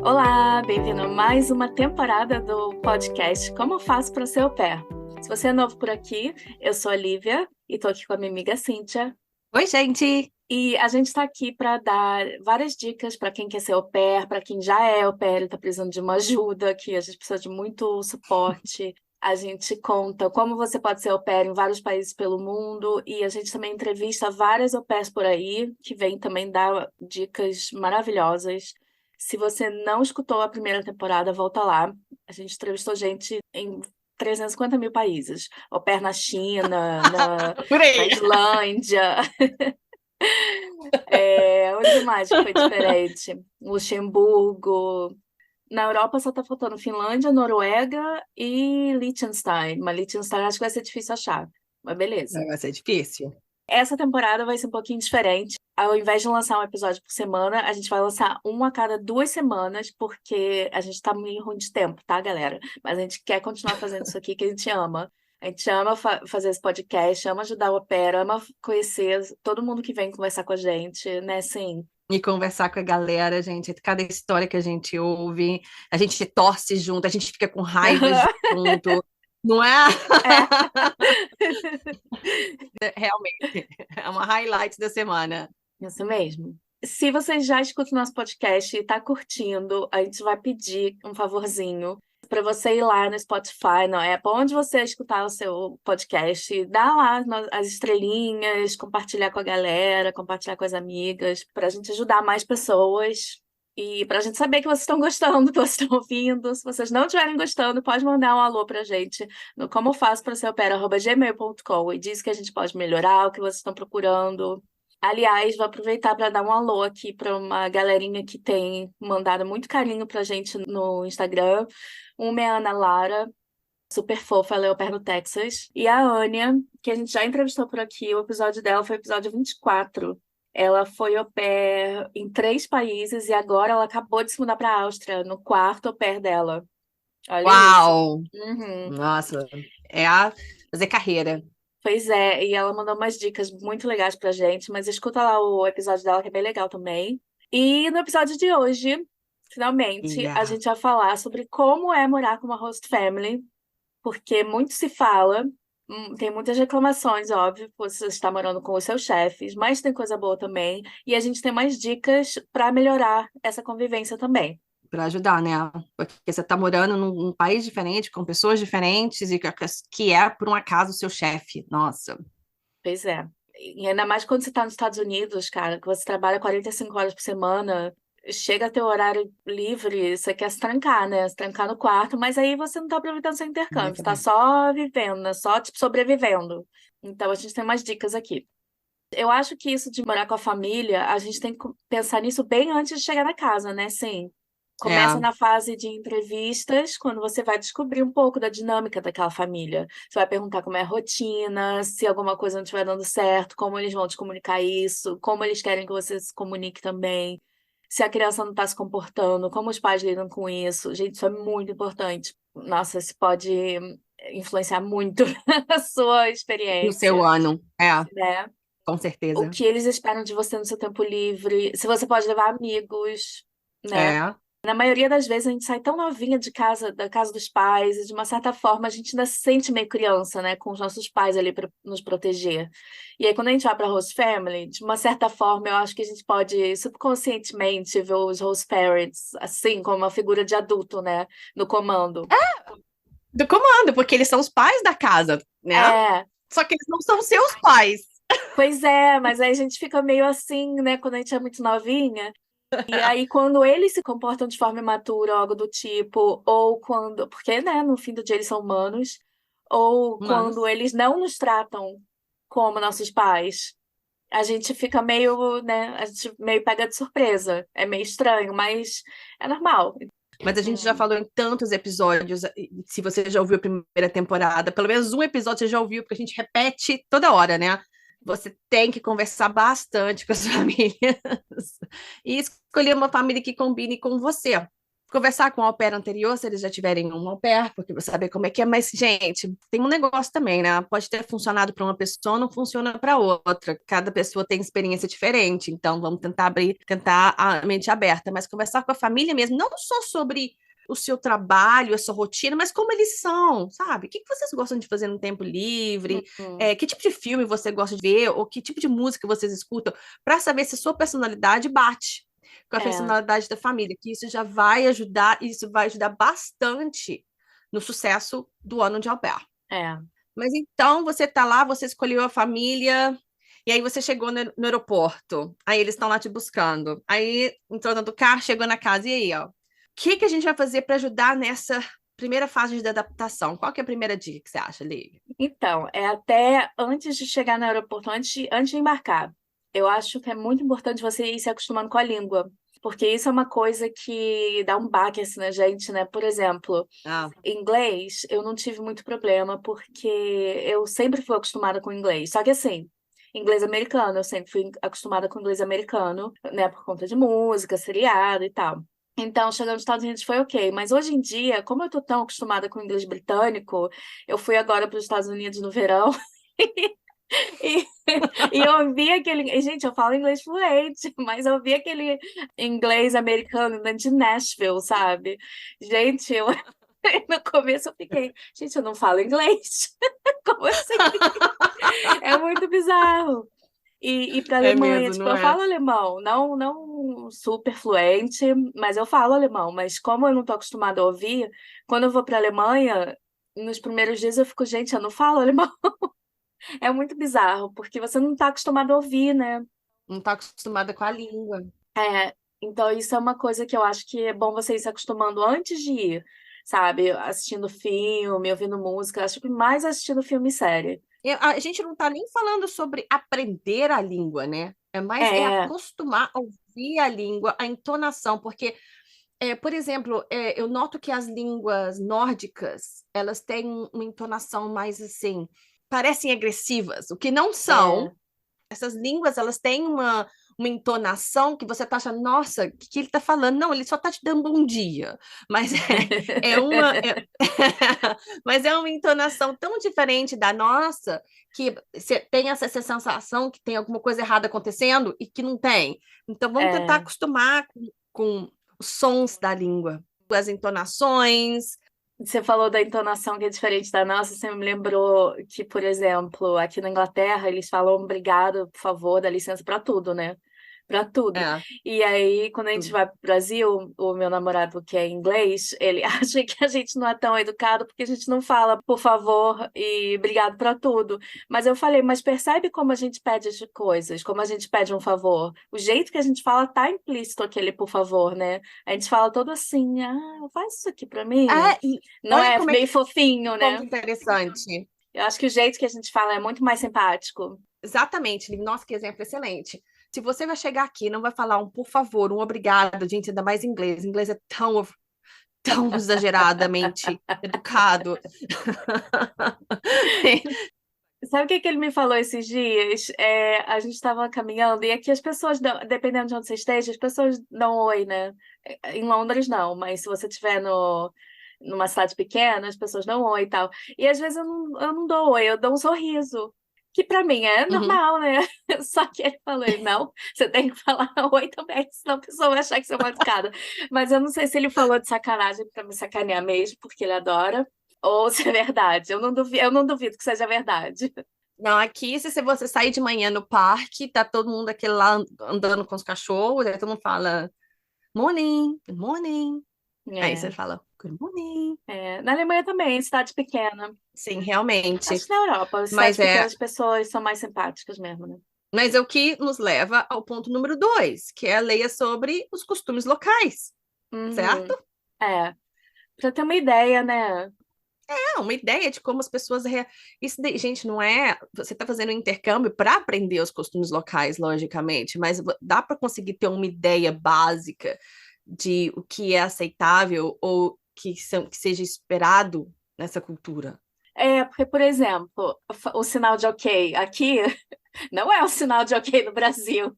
Olá, bem-vindo a mais uma temporada do podcast Como eu faço para ser au pair. Se você é novo por aqui, eu sou a Lívia e estou aqui com a minha amiga Cíntia. Oi, gente! E a gente está aqui para dar várias dicas para quem quer ser au pair, para quem já é au pair e está precisando de uma ajuda, que a gente precisa de muito suporte. A gente conta como você pode ser au pair em vários países pelo mundo e a gente também entrevista várias au pairs por aí, que vem também dar dicas maravilhosas. Se você não escutou a primeira temporada, volta lá. A gente entrevistou gente em 350 mil países. Au pair na China, Por na aí! Islândia. Onde mais que foi diferente? Luxemburgo. Na Europa só tá faltando Finlândia, Noruega e Liechtenstein. Mas Liechtenstein acho que vai ser difícil achar. Mas beleza. Vai ser difícil. Essa temporada vai ser um pouquinho diferente. Ao invés de lançar um episódio por semana, a gente vai lançar um a cada 2 semanas, porque a gente tá meio ruim de tempo, tá, galera? Mas a gente quer continuar fazendo isso aqui que a gente ama. A gente ama fazer esse podcast, ama ajudar o Opera, ama conhecer todo mundo que vem conversar com a gente, né? Assim, E conversar com a galera, gente. Cada história que a gente ouve, a gente torce junto, a gente fica com raiva junto. Não é? é, Realmente, é uma highlight da semana. isso mesmo. Se você já escuta o nosso podcast e está curtindo, a gente vai pedir um favorzinho para você ir lá no Spotify, no Apple, onde você escutar o seu podcast, dá lá as estrelinhas, compartilhar com a galera, compartilhar com as amigas, para a gente ajudar mais pessoas e para a gente saber que vocês estão gostando, que vocês estão ouvindo. Se vocês não estiverem gostando, pode mandar um alô para a gente no como faço para ser opera@gmail.com e diz que a gente pode melhorar, o que vocês estão procurando. Aliás, vou aproveitar para dar um alô aqui para uma galerinha que tem mandado muito carinho para a gente no Instagram. Uma é a Ana Lara, super fofa, ela é au pair no Texas. E a Ania, que a gente já entrevistou por aqui, o episódio dela foi o episódio 24. Ela foi au pair em 3 países e agora ela acabou de se mudar para a Áustria, no quarto au pair dela. Olha isso. Uau! Uhum. Nossa, fazer carreira. Pois é, e ela mandou umas dicas muito legais pra gente, mas escuta lá o episódio dela que é bem legal também. E no episódio de hoje, finalmente, a Yeah. gente vai falar sobre como é morar com uma host family, porque muito se fala, tem muitas reclamações, óbvio, por você estar morando com os seus chefes, mas tem coisa boa também, e a gente tem mais dicas para melhorar essa convivência também. Para ajudar, né? Porque você está morando num país diferente, com pessoas diferentes, e que é, por um acaso, o seu chefe. Nossa. Pois é. E ainda mais quando você está nos Estados Unidos, cara, que você trabalha 45 horas por semana, chega a ter o horário livre, você quer se trancar, né? Se trancar no quarto, mas aí você não está aproveitando seu intercâmbio, você está só vivendo, né? Só, tipo, sobrevivendo. Então, a gente tem mais dicas aqui. Eu acho que isso de morar com a família, a gente tem que pensar nisso bem antes de chegar na casa, né? Sim. Começa É, na fase de entrevistas, quando você vai descobrir um pouco da dinâmica daquela família. Você vai perguntar como é a rotina, se alguma coisa não estiver dando certo, como eles vão te comunicar isso, como eles querem que você se comunique também, se a criança não está se comportando, como os pais lidam com isso. Gente, isso é muito importante. Nossa, isso pode influenciar muito a sua no seu experiência, ano. né? Com O certeza. que eles esperam de você no seu tempo livre, se você pode levar amigos, né? É. Na maioria das vezes a gente sai tão novinha de casa, da casa dos pais, e de uma certa forma a gente ainda se sente meio criança, né, com os nossos pais ali para nos proteger. E aí quando a gente vai para host family, de uma certa forma eu acho que a gente pode subconscientemente ver os host parents assim como uma figura de adulto, né, no comando. Do comando, porque eles são os pais da casa, né? É, Só que eles não são seus pais. pois é, mas aí a gente fica meio assim, né, quando a gente é muito novinha. E aí, quando eles se comportam de forma imatura, ou algo do tipo, ou quando. Porque, né, no fim do dia eles são humanos, ou quando Humanos. eles não nos tratam como nossos pais, a gente fica meio, né, a gente meio pega de surpresa. É meio estranho, mas é normal. Mas a gente já Hum, falou em tantos episódios. Se você já ouviu a primeira temporada, pelo menos um episódio você já ouviu, porque a gente repete toda hora, né? Você tem que conversar bastante com as famílias e escolher uma família que combine com você. Conversar com o au pair anterior, se eles já tiverem um au pair, porque você saber como é que é. Mas, gente, tem um negócio também, né? Pode ter funcionado para uma pessoa, não funciona para outra. Cada pessoa tem experiência diferente. Então, vamos tentar abrir, tentar a mente aberta. Mas conversar com a família mesmo, não só sobre o seu trabalho, a sua rotina, mas como eles são, sabe? O que que vocês gostam de fazer no tempo livre? Uhum. Que tipo de filme você gosta de ver? Ou que tipo de música vocês escutam? Para saber se a sua personalidade bate com a É, personalidade da família, que isso já vai ajudar, isso vai ajudar bastante no sucesso do ano de au pair. é. Mas então você está lá, você escolheu a família, e aí você chegou no aeroporto, aí eles estão lá te buscando, aí entrou dentro do carro, chegou na casa, e aí, ó, o que que a gente vai fazer para ajudar nessa primeira fase de adaptação? Qual que é a primeira dica que você acha, Lívia? Então, é até antes de chegar no aeroporto, antes de embarcar. Eu acho que é muito importante você ir se acostumando com a língua, porque isso é uma coisa que dá um baque assim na gente, né? Por exemplo, Ah, inglês, eu não tive muito problema, porque eu sempre fui acostumada com inglês. Só que assim, inglês americano, eu sempre fui acostumada com inglês americano, né? Por conta de música, seriado e tal. Então, chegando nos Estados Unidos foi ok. Mas hoje em dia, como eu tô tão acostumada com o inglês britânico, eu fui agora para os Estados Unidos no verão e, e eu ouvi aquele. Gente, eu falo inglês fluente, mas eu ouvi aquele inglês americano né, de Nashville, sabe? Gente, eu. No começo eu fiquei, gente, eu não falo inglês. Como assim? É muito bizarro. E para é Alemanha, mesmo, tipo, não eu é? falo alemão, não super fluente, mas eu falo alemão. Mas como eu não tô acostumada a ouvir, quando eu vou para Alemanha, nos primeiros dias eu fico, gente, eu não falo alemão. É muito bizarro, porque você não tá acostumado a ouvir, né? Não está acostumada com a língua. É, então isso é uma coisa que eu acho que é bom você ir se acostumando antes de ir, sabe? Assistindo filme, ouvindo música, acho que mais assistindo filme e série. A gente não está nem falando sobre aprender a língua, né? É mais É, acostumar a ouvir a língua, a entonação, porque, por exemplo, eu noto que as línguas nórdicas, elas têm uma entonação mais assim, parecem agressivas, o que não são. é, Essas línguas, elas têm uma entonação que você tá achando, nossa, o que ele tá falando? Não, ele só tá te dando bom dia. Mas é uma, mas é uma entonação tão diferente da nossa que você tem essa sensação que tem alguma coisa errada acontecendo e que não tem. Então, vamos tentar é. acostumar com os sons da língua, as entonações. Você falou da entonação que é diferente da nossa, você me lembrou que, por exemplo, aqui na Inglaterra eles falam obrigado, por favor, dá licença para tudo, né? Para tudo. É, E aí, quando a gente tudo. vai para o Brasil, o meu namorado, que é inglês, ele acha que a gente não é tão educado porque a gente não fala por favor e obrigado para tudo. Mas eu falei, mas percebe como a gente pede as coisas, como a gente pede um favor. O jeito que a gente fala tá implícito aquele por favor, né? A gente fala todo assim, faz isso aqui para mim. E Não olha é como é meio que fofinho, ponto né? interessante. Eu acho que o jeito que a gente fala é muito mais simpático. Exatamente, nossa, que exemplo excelente. Se você vai chegar aqui, e não vai falar um por favor, um obrigado, gente, ainda mais inglês. Inglês é tão exageradamente educado. Sabe o que que ele me falou esses dias? A gente estava caminhando e aqui as pessoas, dependendo de onde você esteja, as pessoas dão oi, né? Em Londres não, mas se você estiver numa cidade pequena, as pessoas dão oi e tal. E às vezes eu não dou oi, eu dou um sorriso. Que pra mim é Uhum. normal, né? Só que ele falou, não, você tem que falar oi também, senão a pessoa vai achar que você é mal educada. Mas eu não sei se ele falou de sacanagem pra me sacanear mesmo, porque ele adora, ou se é verdade. Eu não duvido que seja verdade. Não, aqui, se você sair de manhã no parque, tá todo mundo aquele lá andando com os cachorros, aí todo mundo fala morning, good morning. Aí É, você fala good morning. Na Alemanha também, cidade pequena. Sim, realmente. Acho que na Europa, as cidades Mas pequenas as pessoas são mais simpáticas mesmo, né? mas é o que nos leva ao ponto número 2, que é a leia sobre os costumes locais, certo? Uhum. É, pra ter uma ideia, né? Uma ideia de como as pessoas. Gente, não é. Você está fazendo um intercâmbio para aprender os costumes locais, logicamente, mas dá para conseguir ter uma ideia básica de o que é aceitável ou que seja esperado nessa cultura. Porque, por exemplo, o sinal de ok aqui não é o sinal de ok no Brasil.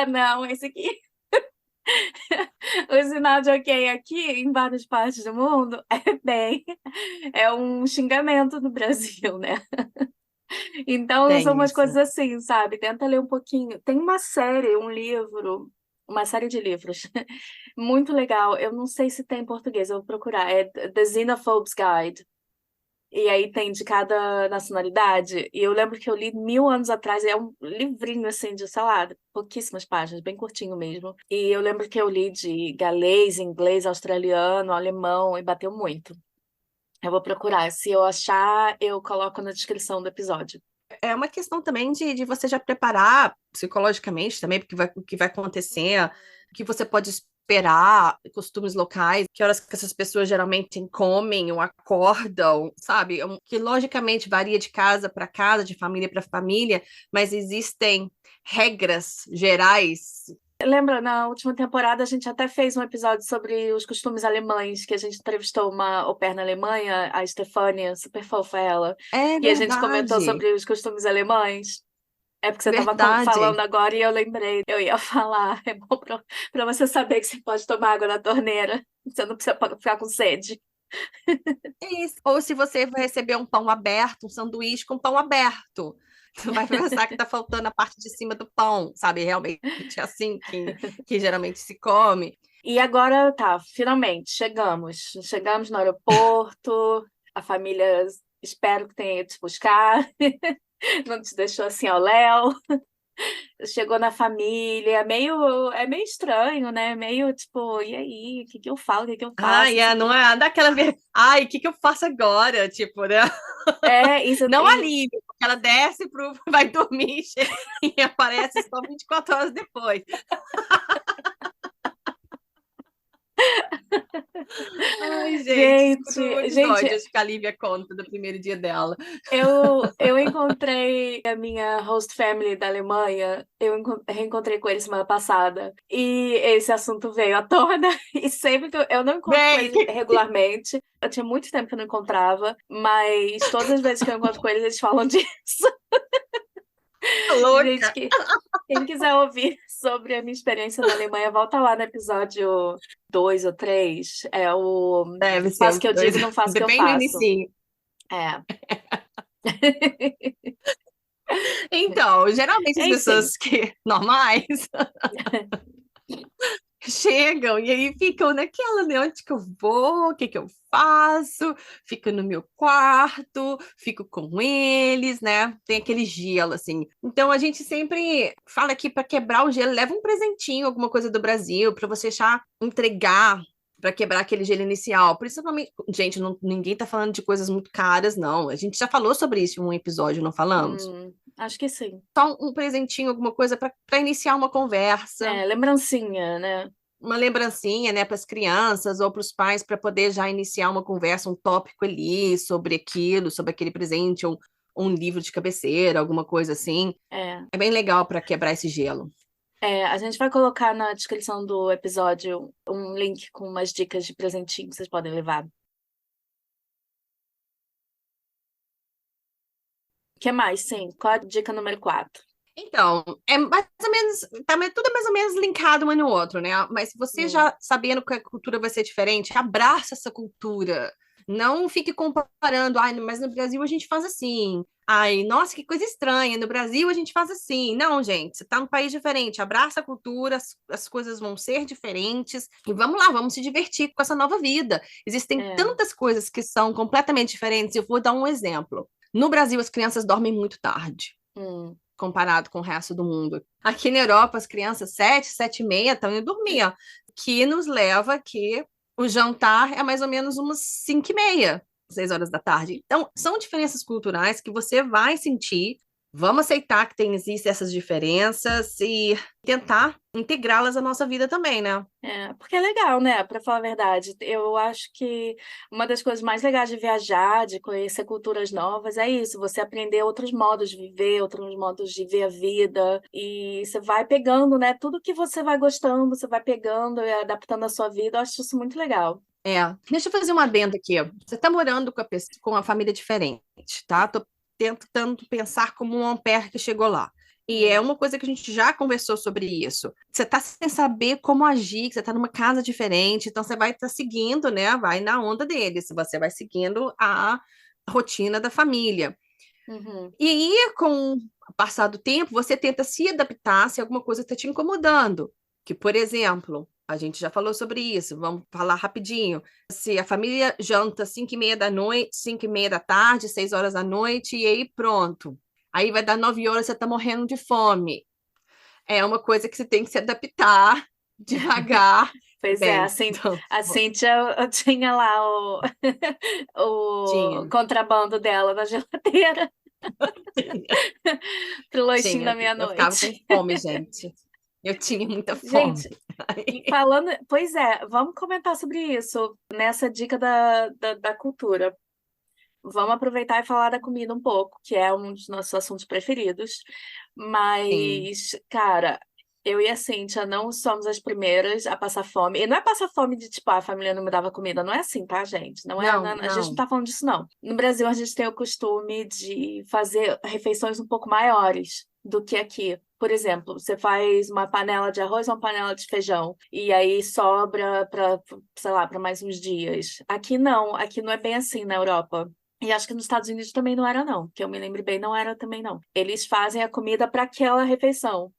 Não, esse aqui. O sinal de ok aqui, em várias partes do mundo, é um xingamento no Brasil, né? Então, são Tem umas isso. coisas assim, sabe? Tenta ler um pouquinho. Tem uma série, um livro, uma série de livros, muito legal. Eu não sei se tem em português, eu vou procurar. É The Xenophobes Guide. E aí tem de cada nacionalidade. E eu lembro que eu li 1000 anos atrás, é um livrinho assim de, sei lá, pouquíssimas páginas, bem curtinho mesmo. E eu lembro que eu li de galês, inglês, australiano, alemão, e bateu muito. Eu vou procurar. Se eu achar, eu coloco na descrição do episódio. É uma questão também de você já preparar psicologicamente também, porque o que vai acontecer, o que você pode esperar, costumes locais, que horas que essas pessoas geralmente comem ou acordam, sabe? Que logicamente varia de casa, de família para família, mas existem regras gerais. Lembra, na última temporada a gente até fez um episódio sobre os costumes alemães, que a gente entrevistou uma au pair na Alemanha, a Stefania, super fofa ela, É e a gente comentou verdade, sobre os costumes alemães. É porque você estava falando verdade. agora e eu lembrei, eu ia falar, é bom para você saber que você pode tomar água da torneira, você não precisa ficar com sede. É isso. Ou se você vai receber um pão aberto, um sanduíche com pão aberto. Tu vai pensar que tá faltando a parte de cima do pão, sabe? Realmente é assim que geralmente se come. E agora tá, finalmente, chegamos. Chegamos no aeroporto, a família espero que tenha ido te buscar, não te deixou assim ao léu. Chegou na família, é meio estranho, né? Meio tipo, e aí, o que que eu falo, o que que eu faço? Ai, Isso não aqui. é daquela vez. Ai, o que que eu faço agora? Tipo, né? Isso Não e alívio, porque ela desce vai dormir e aparece só 24 horas depois. Ai, gente, escuta o episódio, gente, acho que a Lívia conta do primeiro dia dela. eu encontrei a minha host family da Alemanha, reencontrei com eles semana passada, e esse assunto veio à tona, e sempre que eu não encontro com Bem, eles regularmente, eu tinha muito tempo que eu não encontrava, mas todas as vezes que eu encontro com eles, eles falam disso. Gente, louca. quem quiser ouvir sobre a minha experiência na Alemanha, volta lá no episódio 2 ou 3. É o Deve ser faço o os que eu dois. digo, não faço o que eu Bem no faço. início. É. Então, geralmente as Enfim. pessoas que normais chegam e aí ficam naquela, né? Onde que eu vou? O que que eu faço? Fico no meu quarto, fico com eles, né? Tem aquele gelo, assim. Então a gente sempre fala aqui para quebrar o gelo, leva um presentinho, alguma coisa do Brasil, para você já entregar. Para quebrar aquele gelo inicial. Principalmente, gente, ninguém tá falando de coisas muito caras, não. A gente já falou sobre isso em um episódio, não falamos? Acho que sim. Só um presentinho, alguma coisa para iniciar uma conversa, É, lembrancinha, né? uma lembrancinha, né, para as crianças ou para os pais, para poder já iniciar uma conversa, um tópico ali sobre aquilo, sobre aquele presente, ou um livro de cabeceira, alguma coisa assim. É, É bem legal para quebrar esse gelo. a gente vai colocar na descrição do episódio um link com umas dicas de presentinho que vocês podem levar. O que mais? Sim. Qual a dica número 4? Então, é mais ou menos, tudo é mais ou menos linkado um no outro, né? Mas se você já sabendo que a cultura vai ser diferente, abraça essa cultura. Não fique comparando, ai, mas no Brasil a gente faz assim. Ai, nossa, que coisa estranha, no Brasil a gente faz assim. Não, gente, você tá num país diferente, abraça a cultura, as coisas vão ser diferentes e vamos lá, vamos se divertir com essa nova vida. Existem É. tantas coisas que são completamente diferentes. Eu vou dar um exemplo. No Brasil, as crianças dormem muito tarde Hum, comparado com o resto do mundo. Aqui na Europa, as crianças 7, 7h30 estão indo dormir, ó, que nos leva que o jantar é mais ou menos umas 5h30, 6 horas da tarde. Então, são diferenças culturais que você vai sentir. Vamos aceitar que existem essas diferenças e tentar integrá-las à nossa vida também, né? Porque é legal, né? Pra falar a verdade. Eu acho que uma das coisas mais legais de viajar, de conhecer culturas novas, é isso. Você aprender outros modos de viver, outros modos de ver a vida. E você vai pegando, né? Tudo que você vai gostando, você vai pegando e adaptando a sua vida. Eu acho isso muito legal. Deixa eu fazer uma adenda aqui. Você está morando com uma família diferente, tá? Tô tentando pensar como um au pair que chegou lá. E é uma coisa que a gente já conversou sobre isso. Você tá sem saber como agir, que você tá numa casa diferente, então você vai estar seguindo, né? Vai na onda deles, você vai seguindo a rotina da família. Uhum. E aí, com o passar do tempo, você tenta se adaptar se alguma coisa está te incomodando. Que, por exemplo, a gente já falou sobre isso, vamos falar rapidinho. Se a família janta 5h30 da noite, 5h30 da tarde, 6 horas da noite, e aí pronto. Aí vai dar 9 horas, você está morrendo de fome. É uma coisa que você tem que se adaptar devagar. Pois é, Bem, assim, então, a Cíntia eu tinha lá o tinha, contrabando dela na geladeira tinha, pro lanchinho da tinha. Eu ficava com meia-noite. fome, gente. Eu tinha muita fome. Gente, e falando, pois é, vamos comentar sobre isso nessa dica da cultura. Vamos aproveitar e falar da comida um pouco, que é um dos nossos assuntos preferidos. Sim. Mas, cara, eu e a Cíntia não somos as primeiras a passar fome. E não é passar fome de, tipo, a família não me dava comida. Não é assim, tá, gente? Não, A gente não não. tá falando disso, não. No Brasil, a gente tem o costume de fazer refeições um pouco maiores do que aqui. Por exemplo, você faz uma panela de arroz ou uma panela de feijão, e aí sobra para, sei lá, para mais uns dias. Aqui não é bem assim na Europa. E acho que nos Estados Unidos também não era, não. Que eu me lembre bem, não era também, não. Eles fazem a comida para aquela refeição.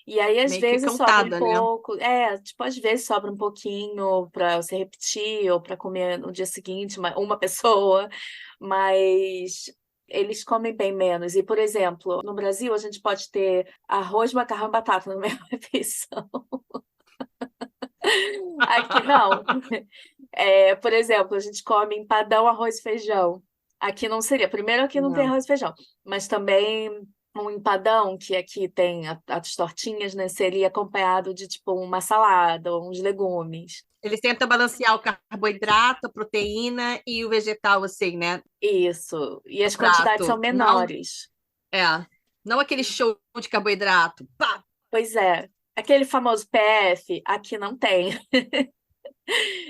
E aí, às Meio que vezes, sobra um cantada, né? pouco. É, tipo, às vezes sobra um pouquinho para você repetir ou para comer no dia seguinte, uma pessoa. Mas eles comem bem menos. E, por exemplo, no Brasil, a gente pode ter arroz, macarrão e batata na mesma refeição. Aqui não. É, por exemplo, a gente come empadão, arroz e feijão. Aqui não seria. Primeiro, aqui não tem Não. arroz e feijão, mas também um empadão, que aqui tem as tortinhas, né? Seria acompanhado de tipo uma salada, ou uns legumes. Eles tentam balancear o carboidrato, a proteína e o vegetal, assim, né? Isso. E No as quantidades são prato. Não, menores. é. Não aquele show de carboidrato. Pá! Pois é. Aquele famoso PF, aqui não tem.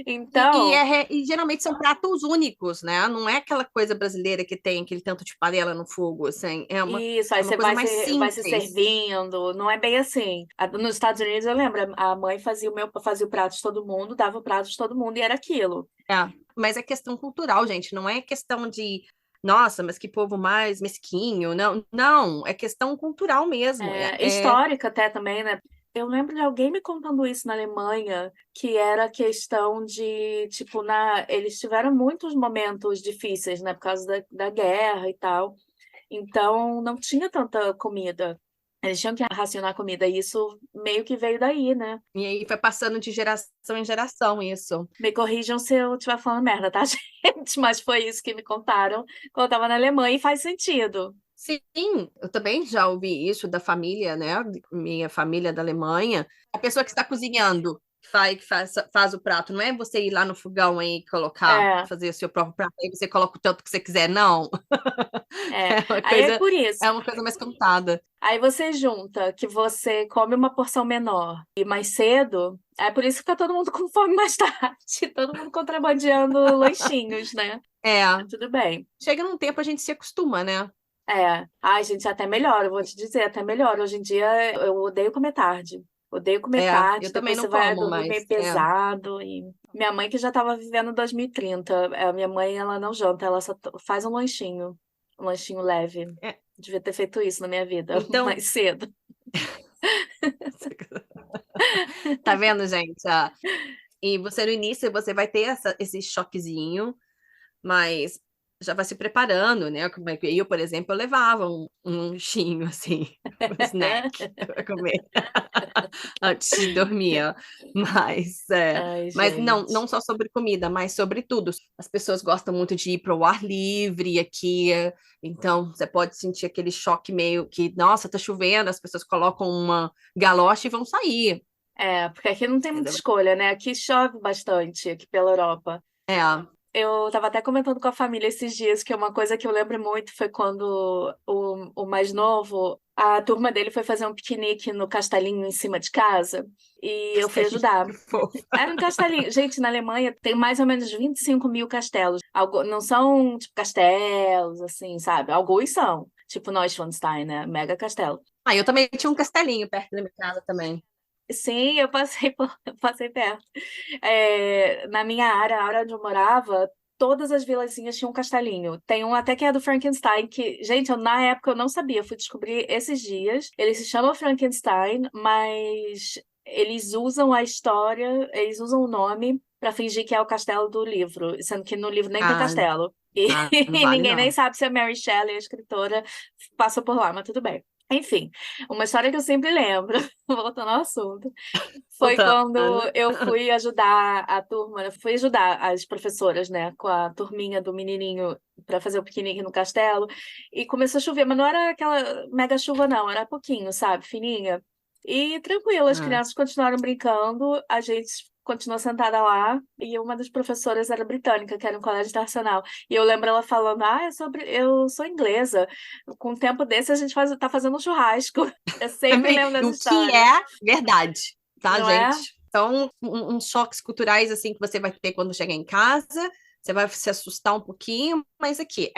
Então, E geralmente são pratos únicos, né? Não é aquela coisa brasileira que tem aquele tanto de panela no fogo, assim. isso, aí É uma você coisa mais vai se simples. servindo, não é bem assim. Nos Estados Unidos, eu lembro, a mãe fazia o prato de todo mundo, dava o prato de todo mundo e era aquilo. É. Mas é questão cultural, gente. Não é questão de, nossa, mas que povo mais mesquinho. Não, não. É questão cultural mesmo. É, histórica até também, né? Eu lembro de alguém me contando isso na Alemanha, que era a questão de, tipo, eles tiveram muitos momentos difíceis, né, por causa da guerra e tal. Então, não tinha tanta comida. Eles tinham que racionar a comida, e isso meio que veio daí, né? E aí foi passando de geração em geração isso. Me corrijam se eu estiver falando merda, tá, gente? Mas foi isso que me contaram quando eu estava na Alemanha e faz sentido. Sim, eu também já ouvi isso da família, né? Minha família da Alemanha. A pessoa que está cozinhando, faz o prato, não é você ir lá no fogão e colocar, É, fazer o seu próprio prato, aí você coloca o tanto que você quiser, não. é. Aí é por isso. É uma coisa mais contada. Aí você junta que você come uma porção menor e mais cedo, é por isso que tá todo mundo com fome mais tarde, todo mundo contrabandeando lanchinhos, né? É, Tudo bem. chega num tempo a gente se acostuma, né? É. Ai, gente, até melhor, eu vou te dizer, até melhor. Hoje em dia eu odeio comer tarde. Odeio comer É, tarde, eu também depois você não vai como dormir meio mais. pesado. E minha mãe que já estava vivendo 2030, a minha mãe ela não janta, ela só faz um lanchinho leve. É. Devia ter feito isso na minha vida Então, mais cedo. tá vendo, gente? E você no início você vai ter esse choquezinho, mas já vai se preparando, né? Como é que eu, por exemplo, eu levava um lanchinho assim, um snack para comer antes de dormir. Mas, Ai, mas não, gente. não só sobre comida, mas sobre tudo. As pessoas gostam muito de ir para o ar livre aqui, então você pode sentir aquele choque meio que, nossa, tá chovendo, as pessoas colocam uma galocha e vão sair. É, porque aqui não tem muita escolha, né? Aqui chove bastante, aqui pela Europa. É, Eu estava até comentando com a família esses dias que uma coisa que eu lembro muito foi quando o mais novo, a turma dele foi fazer um piquenique no castelinho em cima de casa e eu fui ajudar. que fofo. Era um castelinho. Gente, na Alemanha tem mais ou menos 25 mil castelos. Não são, tipo, castelos, assim, sabe? Alguns são. tipo Neuschwanstein, né? Mega castelo. Ah, eu também tinha um castelinho perto da minha casa também. Sim, eu passei, passei perto. Na minha área, a área onde eu morava, todas as vilazinhas tinham um castelinho. Tem um até que é do Frankenstein, que, gente, na época eu não sabia, eu fui descobrir esses dias. Ele se chama Frankenstein, mas eles usam a história, eles usam o nome para fingir que é o castelo do livro, sendo que no livro nem tem Ah, castelo. E não vale ninguém nem não. sabe se a Mary Shelley, a escritora, passou por lá, mas tudo bem. Enfim, uma história que eu sempre lembro, voltando ao assunto, foi quando Voltando. eu fui ajudar a turma, eu fui ajudar as professoras, né, com a turminha do menininho para fazer o piquenique no castelo, e começou a chover, mas não era aquela mega chuva, não, era pouquinho, sabe, fininha. E tranquilo, as Ah. crianças continuaram brincando, a gente continuou sentada lá, e uma das professoras era britânica, que era um colégio internacional. E eu lembro ela falando, eu sou inglesa, com um tempo desse a gente tá fazendo um churrasco. Eu sempre lembro dessa O que história, é verdade, tá, não é? gente? São uns choques culturais assim que você vai ter quando chegar em casa. Você vai se assustar um pouquinho, mas aqui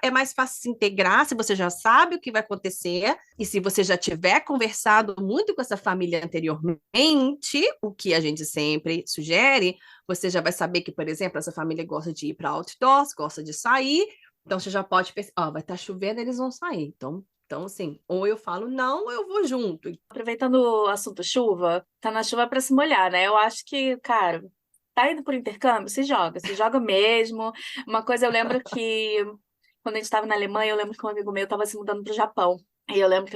é mais fácil se integrar se você já sabe o que vai acontecer e se você já tiver conversado muito com essa família anteriormente, o que a gente sempre sugere, você já vai saber que, por exemplo, essa família gosta de ir para outdoors, gosta de sair, então você já pode pensar, ó, vai estar chovendo, eles vão sair. Então, assim, ou eu falo não, ou eu vou junto. Aproveitando o assunto chuva, tá na chuva para se molhar, né? Eu acho que, cara, tá indo por intercâmbio, se joga mesmo. Uma coisa eu lembro que quando a gente estava na Alemanha, eu lembro que um amigo meu estava se mudando pro Japão. E eu lembro que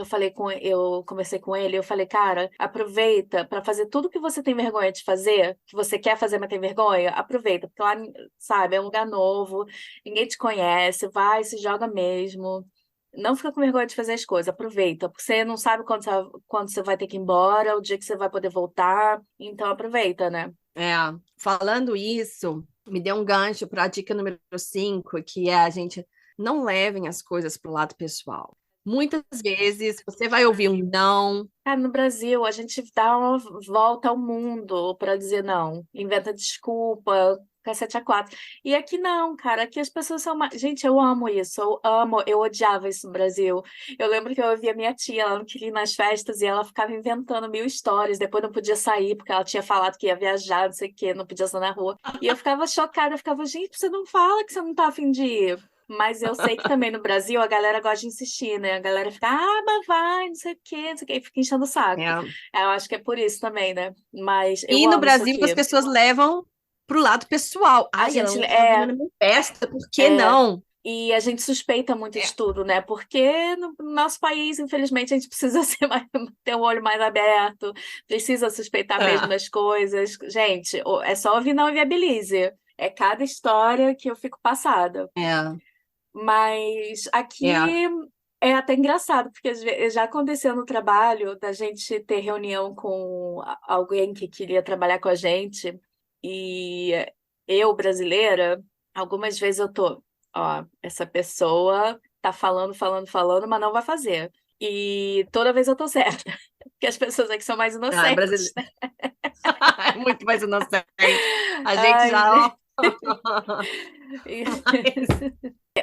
eu conversei com ele, eu falei, cara, aproveita para fazer tudo que você tem vergonha de fazer, que você quer fazer, mas tem vergonha, aproveita, porque lá, sabe, é um lugar novo, ninguém te conhece, vai, se joga mesmo. Não fica com vergonha de fazer as coisas, aproveita, porque você não sabe quando você vai ter que ir embora, o dia que você vai poder voltar, então aproveita, né? É, falando isso, me deu um gancho para a dica número 5, que é a gente não levem as coisas para o lado pessoal. Muitas vezes você vai ouvir um não. Cara, no Brasil, a gente dá uma volta ao mundo para dizer não, inventa desculpa, cacete a quatro. E aqui não, cara, aqui as pessoas são mais. Gente, eu amo isso, eu amo, eu odiava isso no Brasil. Eu lembro que eu ouvia minha tia, ela não queria ir nas festas e ela ficava inventando mil histórias, depois não podia sair porque ela tinha falado que ia viajar, não sei o quê, não podia sair na rua. E eu ficava chocada, eu ficava, gente, você não fala que você não tá a fim de ir. Mas eu sei que também no Brasil a galera gosta de insistir, né? A galera fica, mas vai, não sei o quê, não sei o quê, e fica enchendo o saco. É. Eu acho que é por isso também, né? Mas eu E no amo isso Brasil as aqui. pessoas levam para o lado pessoal. A Ai, ela gente não tá vindo na minha festa, por que não? e a gente suspeita muito de É. tudo, né? Porque no nosso país, infelizmente, a gente precisa ter o olho mais aberto, precisa suspeitar mesmo É. das coisas. Gente, é só ouvir não inviabilize. É cada história que eu fico passada. É. Mas aqui É. é até engraçado, porque já aconteceu no trabalho da gente ter reunião com alguém que queria trabalhar com a gente, e eu, brasileira, algumas vezes eu tô, ó, essa pessoa tá falando, falando, falando, mas não vai fazer. E toda vez eu tô certa, porque as pessoas aqui são mais Ah, é inocentes, brasileiro. né? É muito mais inocente. A gente Ai, já, ó.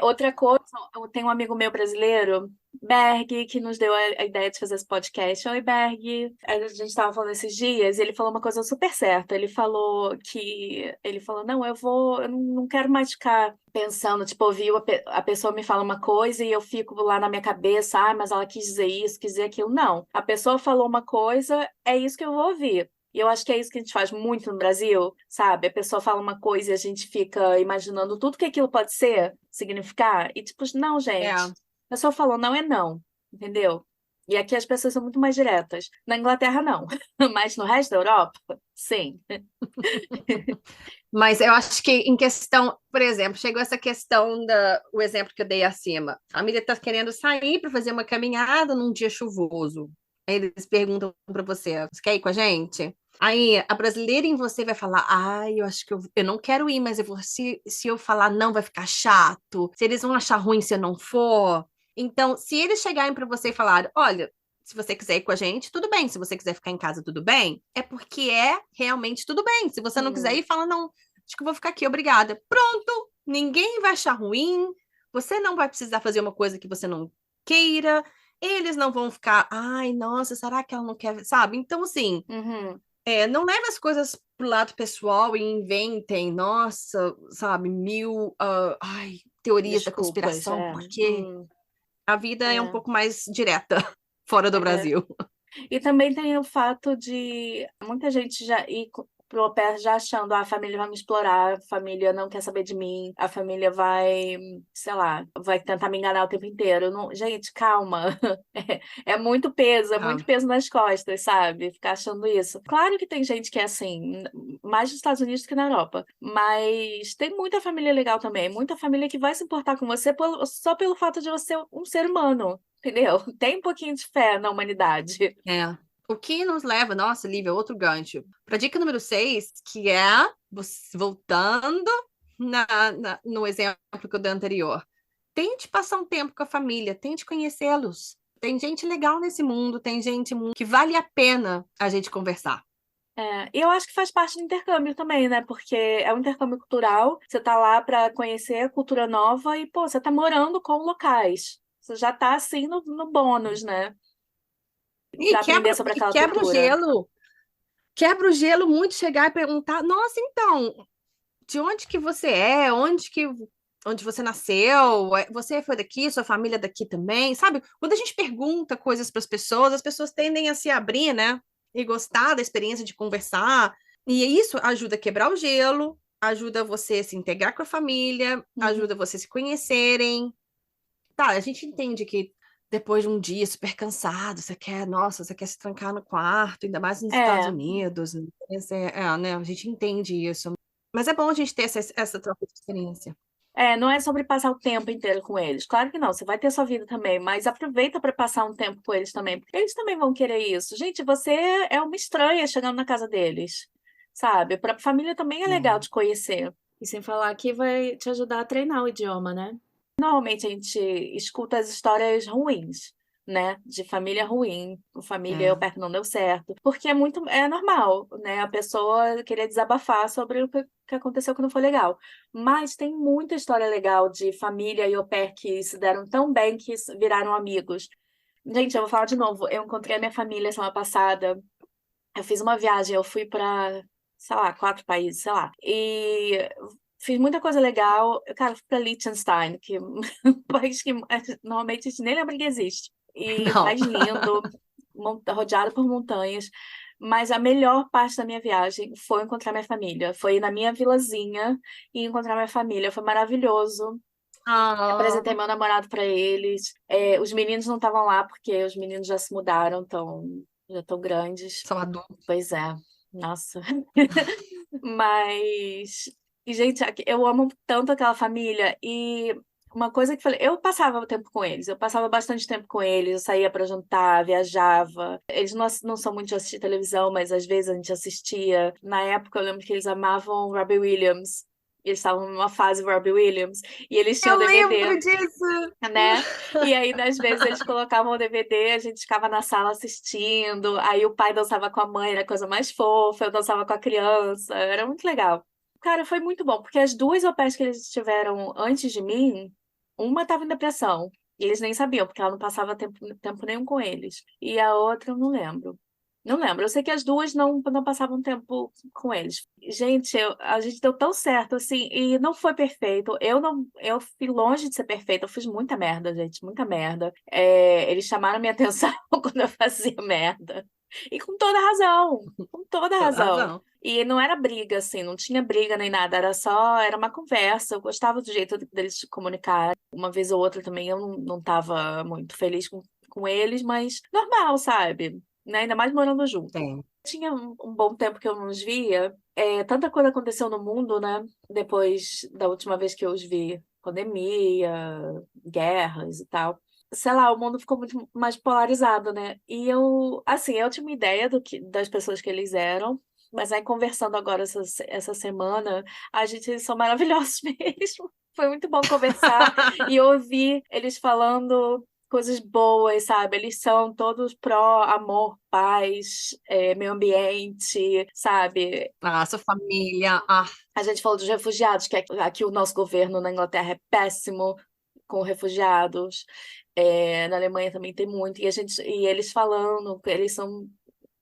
outra coisa, eu tenho um amigo meu brasileiro, Berg, que nos deu a ideia de fazer esse podcast. Oi, Berg. A gente estava falando esses dias e ele falou uma coisa super certa. Ele falou, não, eu não quero mais ficar pensando, tipo, ouvir a pessoa me fala uma coisa e eu fico lá na minha cabeça, mas ela quis dizer isso, quis dizer aquilo. Não, a pessoa falou uma coisa, é isso que eu vou ouvir. E eu acho que é isso que a gente faz muito no Brasil, sabe? A pessoa fala uma coisa e a gente fica imaginando tudo que aquilo pode ser, significar, e tipo, não, gente. É. A pessoa falou não é não, entendeu? E aqui as pessoas são muito mais diretas. Na Inglaterra, não. Mas no resto da Europa, sim. Mas eu acho que em questão, por exemplo, chegou essa questão o exemplo que eu dei acima. A família está querendo sair para fazer uma caminhada num dia chuvoso. Aí eles perguntam para você: você quer ir com a gente? Aí a brasileira em você vai falar: ai, eu acho que eu não quero ir, mas se eu falar não, vai ficar chato. Se eles vão achar ruim se eu não for. Então, se eles chegarem para você e falarem: olha, se você quiser ir com a gente, tudo bem. Se você quiser ficar em casa, tudo bem. É porque é realmente tudo bem. Se você não quiser Hum. ir, fala: não, acho que eu vou ficar aqui, obrigada. Pronto, ninguém vai achar ruim. Você não vai precisar fazer uma coisa que você não queira, eles não vão ficar, ai, nossa, será que ela não quer, sabe? Então, assim, Uhum. não leve as coisas pro lado pessoal e inventem, nossa, sabe, mil, teorias da Desculpas, conspiração, é. porque a vida é um É, pouco mais direta fora do é. Brasil. E também tem o fato de muita gente já ir pro au pair já achando, a família vai me explorar, a família não quer saber de mim, a família vai, sei lá, vai tentar me enganar o tempo inteiro. Não, gente, calma. É Ah, muito peso nas costas, sabe? Ficar achando isso. Claro que tem gente que é assim, mais nos Estados Unidos que na Europa, mas tem muita família legal também, muita família que vai se importar com você só pelo fato de você ser um ser humano. Entendeu? Tem um pouquinho de fé na humanidade. é. O que nos leva, nossa, Lívia, outro gancho, para dica número 6, que é, voltando no exemplo que eu dei anterior, tente passar um tempo com a família, tente conhecê-los. Tem gente legal nesse mundo, tem gente que vale a pena a gente conversar. E eu acho que faz parte do intercâmbio também, né? Porque é um intercâmbio cultural, você tá lá para conhecer a cultura nova e, pô, você tá morando com locais. Você já tá assim no bônus, né? E Para aprender quebra, sobre e aquela quebra o cultura. gelo. Quebra o gelo muito chegar e perguntar: nossa, então, de onde que você é? Onde você nasceu? Você foi daqui? Sua família é daqui também? Sabe? Quando a gente pergunta coisas para as pessoas tendem a se abrir, né? E gostar da experiência de conversar. E isso ajuda a quebrar o gelo, ajuda você a se integrar com a família, Uhum. ajuda você a se conhecerem. Tá, a gente entende que depois de um dia super cansado, nossa, você quer se trancar no quarto, ainda mais nos Estados É, Unidos, né? Né? A gente entende isso. Mas é bom a gente ter essa troca de experiência. não é sobre passar o tempo inteiro com eles. Claro que não, você vai ter sua vida também, mas aproveita para passar um tempo com eles também, porque eles também vão querer isso. Gente, você é uma estranha chegando na casa deles, sabe? Para a família também é legal É, te conhecer. E sem falar que vai te ajudar a treinar o idioma, né? Normalmente a gente escuta as histórias ruins, né? De família ruim, com família eu é. perto que não deu certo. Porque é normal, né? A pessoa querer desabafar sobre o que aconteceu que não foi legal. Mas tem muita história legal de família e au pair que se deram tão bem que viraram amigos. Gente, eu vou falar de novo. Eu encontrei a minha família semana passada. Eu fiz uma viagem, eu fui para, sei lá, 4 países, sei lá. E fiz muita coisa legal. Cara, eu fui para Liechtenstein, que é um país que normalmente a gente nem lembra que existe. E um Não. país lindo, rodeado por montanhas. Mas a melhor parte da minha viagem foi encontrar minha família. Foi ir na minha vilazinha e encontrar minha família. Foi maravilhoso. Apresentei Ah, meu namorado para eles. Os meninos não estavam lá porque os meninos já se mudaram, então já estão grandes. são adultos. Pois é, nossa. Mas, e, gente, eu amo tanto aquela família. E uma coisa que eu falei, eu passava o tempo com eles, eu passava bastante tempo com eles, eu saía para jantar, viajava. Eles não são muito de assistir televisão, mas às vezes a gente assistia. Na época, eu lembro que eles amavam Robbie Williams. Eles estavam numa fase Robbie Williams. E eles tinham Eu DVD, lembro disso! né? E aí, às vezes, eles colocavam o DVD, a gente ficava na sala assistindo, aí o pai dançava com a mãe, era a coisa mais fofa, eu dançava com a criança, era muito legal. Cara, foi muito bom, porque as duas au pairs que eles tiveram antes de mim, uma estava em depressão, e eles nem sabiam, porque ela não passava tempo nenhum com eles. E a outra, eu não lembro. Não lembro. Eu sei que as duas não passavam tempo com eles. Gente, a gente deu tão certo, assim, e não foi perfeito. Eu fui longe de ser perfeita. Eu fiz muita merda, gente, muita merda. Eles chamaram minha atenção quando eu fazia merda. E com toda razão, com toda Toda razão. razão. E não era briga, assim, não tinha briga nem nada, era uma conversa. Eu gostava do jeito deles se comunicar. Uma vez ou outra também eu não tava muito feliz com eles, mas normal, sabe? Né? Ainda mais morando junto. Tem. Tinha um bom tempo que eu não os via. Tanta coisa aconteceu no mundo, né? Depois da última vez que eu os vi. Pandemia, guerras e tal. Sei lá, o mundo ficou muito mais polarizado, né? E assim, eu tinha uma ideia das pessoas que eles eram, mas aí conversando agora essa semana, eles são maravilhosos mesmo. Foi muito bom conversar e ouvir eles falando coisas boas, sabe? Eles são todos pró amor, paz, meio ambiente, sabe? Ah, sua família. A gente falou dos refugiados, que aqui o nosso governo na Inglaterra é péssimo com refugiados. Na Alemanha também tem muito. E eles falando, eles são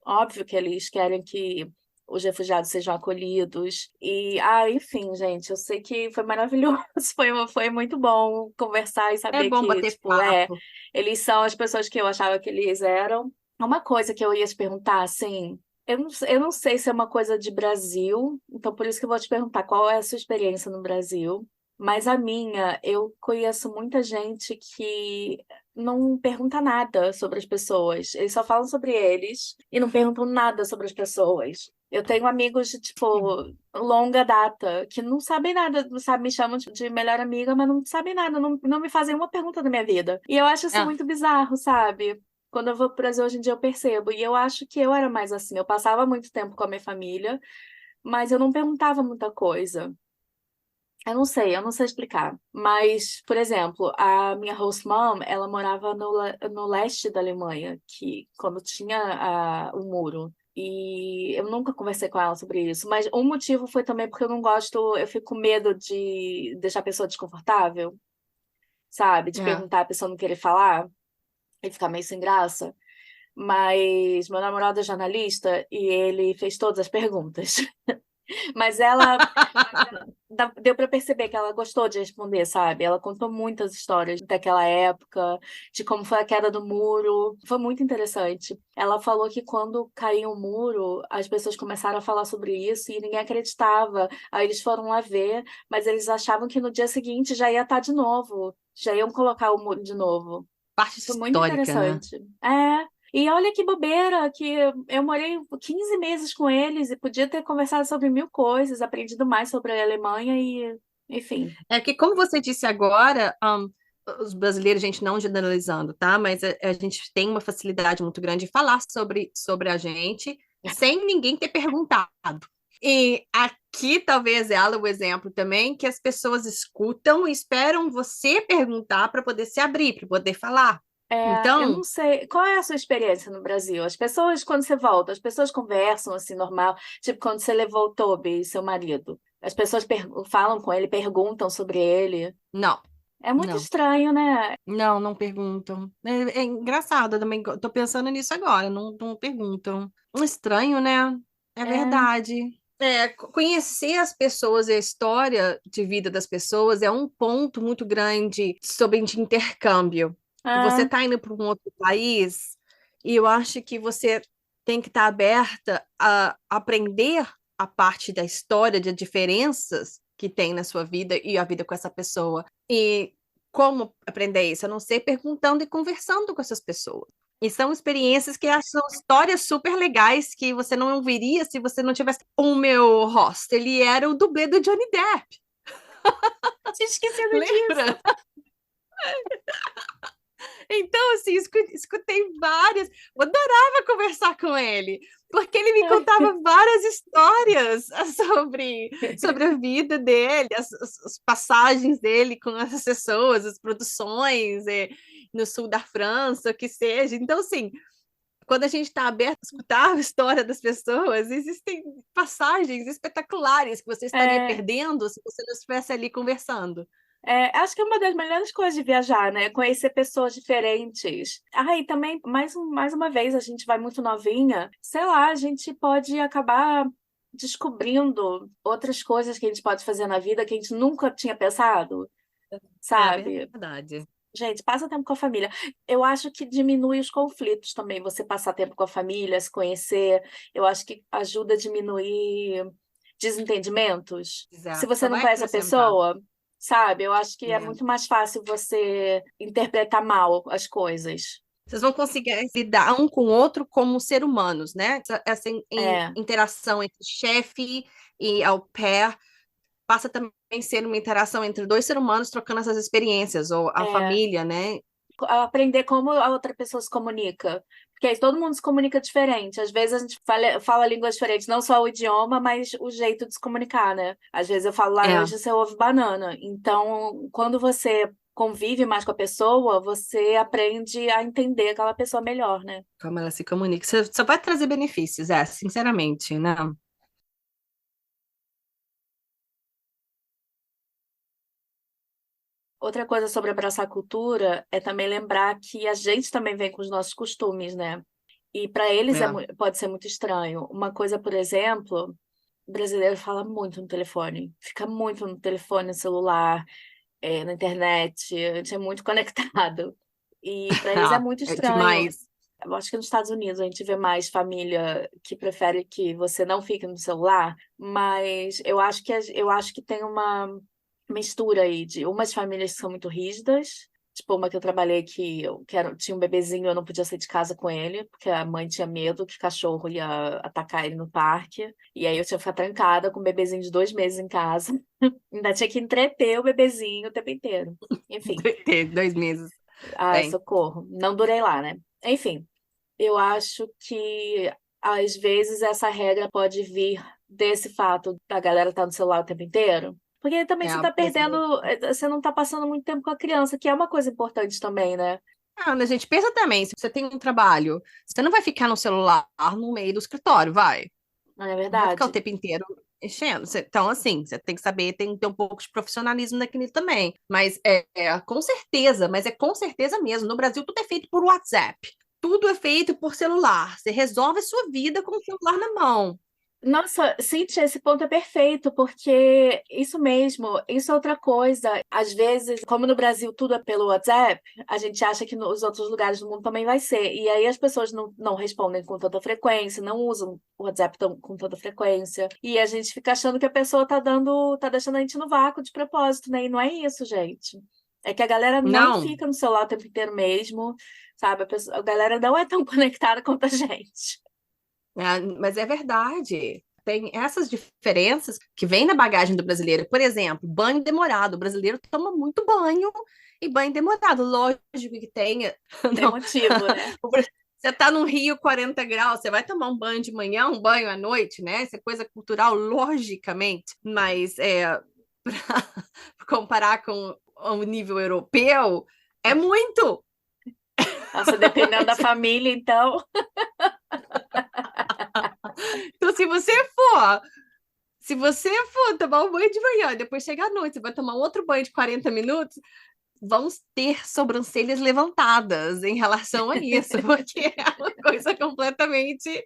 óbvio que eles querem que os refugiados sejam acolhidos. Enfim, gente, eu sei que foi maravilhoso, foi muito bom conversar e É saber bom que, bater tipo, papo. eles são as pessoas que eu achava que eles eram. Uma coisa que eu ia te perguntar, assim, eu não sei se é uma coisa de Brasil, então por isso que eu vou te perguntar qual é a sua experiência no Brasil. Mas a minha, eu conheço muita gente que não pergunta nada sobre as pessoas. Eles só falam sobre eles e não perguntam nada sobre as pessoas. Eu tenho amigos de, tipo, longa data que não sabem nada, sabe? Me chamam de melhor amiga, mas não sabem nada, não me fazem uma pergunta da minha vida. E eu acho isso É. muito bizarro, sabe? Quando eu vou pro Brasil hoje em dia eu percebo. E eu acho que eu era mais assim. Eu passava muito tempo com a minha família, mas eu não perguntava muita coisa. Eu não sei explicar. Mas, por exemplo, a minha host mom, ela morava no leste da Alemanha, que quando tinha o muro. E eu nunca conversei com ela sobre isso. Mas um motivo foi também porque eu fico com medo de deixar a pessoa desconfortável, sabe? De É. perguntar a pessoa não querer falar e ficar meio sem graça. Mas meu namorado é jornalista e ele fez todas as perguntas. Mas deu para perceber que ela gostou de responder, sabe? Ela contou muitas histórias daquela época, de como foi a queda do muro. Foi muito interessante. Ela falou que quando caiu o muro, as pessoas começaram a falar sobre isso e ninguém acreditava. Aí eles foram lá ver, mas eles achavam que no dia seguinte já ia estar de novo, já iam colocar o muro de novo. Parte Foi muito histórica, né? interessante. E olha que bobeira, que eu morei 15 meses com eles e podia ter conversado sobre mil coisas, aprendido mais sobre a Alemanha enfim. É que, como você disse agora, os brasileiros, gente, não generalizando, tá? Mas a gente tem uma facilidade muito grande de falar sobre a gente sem ninguém ter perguntado. E aqui talvez ela o exemplo também, que as pessoas escutam e esperam você perguntar para poder se abrir, para poder falar. Eu Então, não sei, qual é a sua experiência no Brasil? As pessoas, quando você volta, as pessoas conversam assim, normal, tipo quando você levou o Toby, seu marido. As pessoas falam com ele, perguntam sobre ele. não, É muito não. estranho, né? Não perguntam. É engraçado, eu também tô pensando nisso agora, não perguntam. Estranho, né? É É, verdade. Conhecer as pessoas e a história de vida das pessoas é um ponto muito grande sobre de intercâmbio. Você é, está indo para um outro país e eu acho que você tem que estar aberta a aprender a parte da história, de diferenças que tem na sua vida e a vida com essa pessoa. E como aprender isso? A não ser perguntando e conversando com essas pessoas. E são experiências que são histórias super legais que você não ouviria se você não tivesse. O meu host, ele era o dublê do Johnny Depp. tinha esquecido disso. Lembra? Então, assim, escutei várias. Eu adorava conversar com ele, porque ele me contava várias histórias sobre a vida dele, as passagens dele com essas pessoas, as produções no sul da França, o que seja. Então, assim, quando a gente está aberto a escutar a história das pessoas, existem passagens espetaculares que você estaria É, perdendo se você não estivesse ali conversando. acho que é uma das melhores coisas de viajar, né? Conhecer pessoas diferentes. E também, mais uma vez, a gente vai muito novinha, sei lá, a gente pode acabar descobrindo outras coisas que a gente pode fazer na vida que a gente nunca tinha pensado, É sabe? verdade. Gente, passa tempo com a família. Eu acho que diminui os conflitos também, você passar tempo com a família, se conhecer. Eu acho que ajuda a diminuir desentendimentos. Se Exato. você Só não vai conhece a acrescentar. pessoa, sabe? Eu acho que é É. muito mais fácil você interpretar mal as coisas. Vocês vão conseguir lidar um com o outro como seres humanos, né? Essa É, interação entre chefe e au pair passa também a ser uma interação entre dois seres humanos trocando essas experiências, ou a é. família, né? Aprender como a outra pessoa se comunica. Porque aí todo mundo se comunica diferente. Às vezes a gente fala línguas diferentes, não só o idioma, mas o jeito de se comunicar, né? Às vezes eu falo É, laranja, você ouve banana. Então, quando você convive mais com a pessoa, você aprende a entender aquela pessoa melhor, né? como ela se comunica. Só vai trazer benefícios, sinceramente, né? Outra coisa sobre abraçar a cultura é também lembrar que a gente também vem com os nossos costumes, né? E para eles É. pode ser muito estranho. Uma coisa, por exemplo, o brasileiro fala muito no telefone, fica muito no telefone, no celular, na internet, a gente é muito conectado. E para eles é muito É estranho. demais. Eu acho que nos Estados Unidos a gente vê mais família que prefere que você não fique no celular, mas eu acho que tem uma mistura aí de umas famílias que são muito rígidas, tipo uma que eu trabalhei que tinha um bebezinho, eu não podia sair de casa com ele, porque a mãe tinha medo que cachorro ia atacar ele no parque, e aí eu tinha que ficar trancada com um bebezinho de 2 meses em casa, ainda tinha que entreter o bebezinho o tempo inteiro. Enfim, 2 meses. ai, Bem, socorro, não durei lá, né? Enfim, eu acho que às vezes essa regra pode vir desse fato da galera estar no celular o tempo inteiro. Porque também você o está perdendo, brasileiro. você não está passando muito tempo com a criança, que é uma coisa importante também, né? Ah, mas a gente pensa também, se você tem um trabalho, você não vai ficar no celular no meio do escritório, vai. Não é Não vai ficar o verdade? tempo inteiro mexendo. Então, assim, você tem que saber, tem que ter um pouco de profissionalismo naquilo também. Mas com certeza, mas é com certeza mesmo. No Brasil, tudo é feito por WhatsApp. Tudo é feito por celular. Você resolve a sua vida com o celular na mão. Nossa, Cíntia, esse ponto é perfeito, porque isso mesmo, isso é outra coisa. Às vezes, como no Brasil tudo é pelo WhatsApp, a gente acha que nos outros lugares do mundo também vai ser. E aí as pessoas não respondem com tanta frequência, não usam o WhatsApp com tanta frequência. E a gente fica achando que a pessoa tá deixando a gente no vácuo de propósito, né? E não é isso, gente. É que a galera não Não, fica no celular o tempo inteiro mesmo, sabe? A galera não é tão conectada quanto a gente. mas é verdade. Tem essas diferenças que vêm na bagagem do brasileiro. Por exemplo, banho demorado. O brasileiro toma muito banho e banho demorado. Lógico que tem. Tem Não. motivo, né? Você está num Rio 40 graus, você vai tomar um banho de manhã, um banho à noite, né? Isso é coisa cultural, logicamente. Mas para comparar com o nível europeu, é muito. Nossa, dependendo da família, então. Então, se você for tomar um banho de manhã e depois chegar à noite, você vai tomar outro banho de 40 minutos, vamos ter sobrancelhas levantadas em relação a isso, porque é uma coisa completamente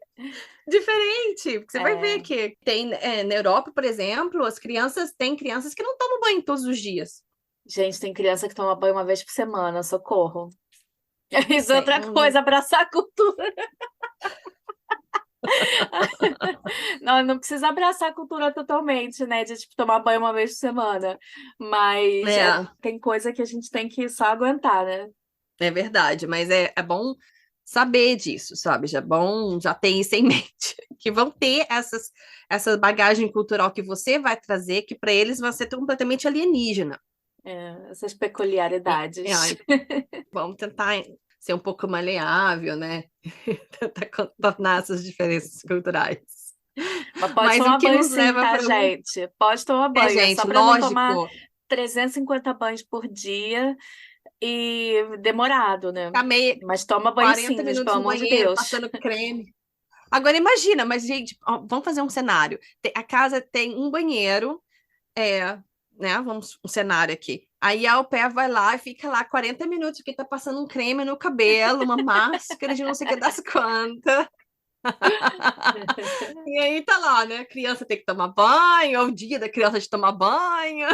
diferente. Porque você vai ver É, que tem na Europa, por exemplo, as crianças têm crianças que não tomam banho todos os dias. gente, tem criança que toma banho uma vez por semana, socorro. Isso é Tem, outra coisa, abraçar a cultura. Não, não precisa abraçar a cultura totalmente, né? De tipo, tomar banho uma vez por semana. Mas é, tem coisa que a gente tem que só aguentar, né? é verdade, mas é bom saber disso, sabe? Já é bom, já ter isso em mente, que vão ter essa bagagem cultural que você vai trazer, que para eles vai ser completamente alienígena. Essas E, peculiaridades. ai, vamos tentar ser um pouco maleável, né? Tentar contornar essas diferenças culturais. Mas pode Mas o tomar que banho nos sim, leva tá, para um. gente? Pode tomar banho. É só Gente, para não tomar lógico, 350 banhos por dia e demorado, né? ficar meio Mas toma banho 40 sim, gente, minutos pelo no amor de banheiro, Deus. passando creme. Agora imagina, mas, gente, ó, vamos fazer um cenário. A casa tem um banheiro, é, né? Vamos um cenário aqui. Aí a au pair vai lá e fica lá 40 minutos, porque tá passando um creme no cabelo, uma máscara de não sei o que das quantas. E aí tá lá, né? A criança tem que tomar banho, é o dia da criança de tomar banho.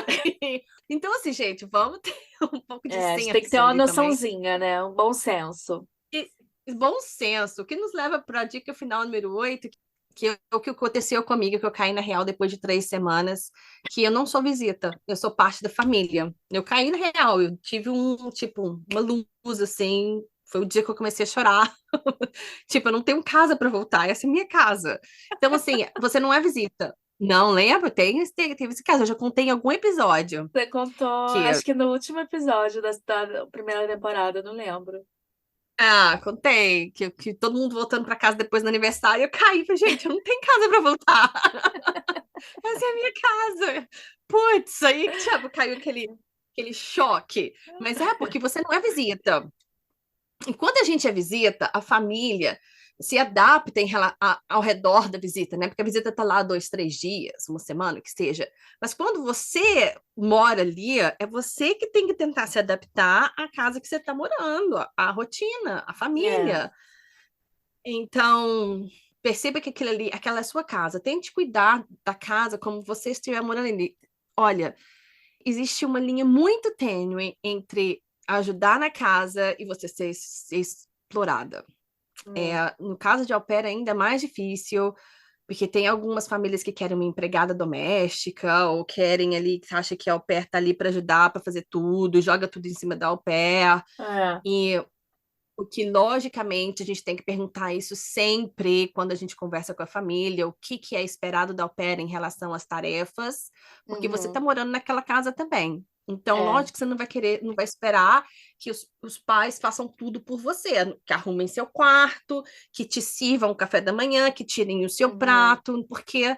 Então, assim, gente, vamos ter um pouco de A gente tem que ter senso uma ali também. noçãozinha, né? Um bom senso. E bom senso, que nos leva para a dica final número 8, que é o que aconteceu comigo, que eu caí na real depois de 3 semanas, que eu não sou visita, eu sou parte da família. Eu caí na real, eu tive uma luz assim, foi o dia que eu comecei a chorar. Tipo, eu não tenho casa para voltar, essa é minha casa. Então, assim, você não é visita. Não lembro, teve esse caso, eu já contei em algum episódio Você contou, que acho que no último episódio da primeira temporada, não lembro. contei que todo mundo voltando para casa depois do aniversário, eu caí, falei, gente, eu não tenho casa para voltar. Essa é a minha casa. Putz, aí tipo, caiu aquele choque. Mas é porque você não é visita. E quando a gente é visita, a família se adapta ao redor da visita, né? Porque a visita está lá 2, 3 dias, uma semana, que seja. Mas quando você mora ali, é você que tem que tentar se adaptar à casa que você está morando, à rotina, à É. família. Então, perceba que aquilo ali, aquela é a sua casa. Tente cuidar da casa como você estiver morando ali. Olha, existe uma linha muito tênue entre ajudar na casa e você ser explorada. Hum. No caso de au pair, ainda é mais difícil, porque tem algumas famílias que querem uma empregada doméstica, ou querem ali, que acha que a au pair tá ali para ajudar, para fazer tudo, joga tudo em cima da au pair. É. E o que, logicamente, a gente tem que perguntar isso sempre quando a gente conversa com a família, o que que é esperado da au pair em relação às tarefas, porque você está Uhum. morando naquela casa também. Então, É. lógico que você não vai querer, não vai esperar que os pais façam tudo por você, que arrumem seu quarto, que te sirvam o café da manhã, que tirem o seu Uhum. prato, porque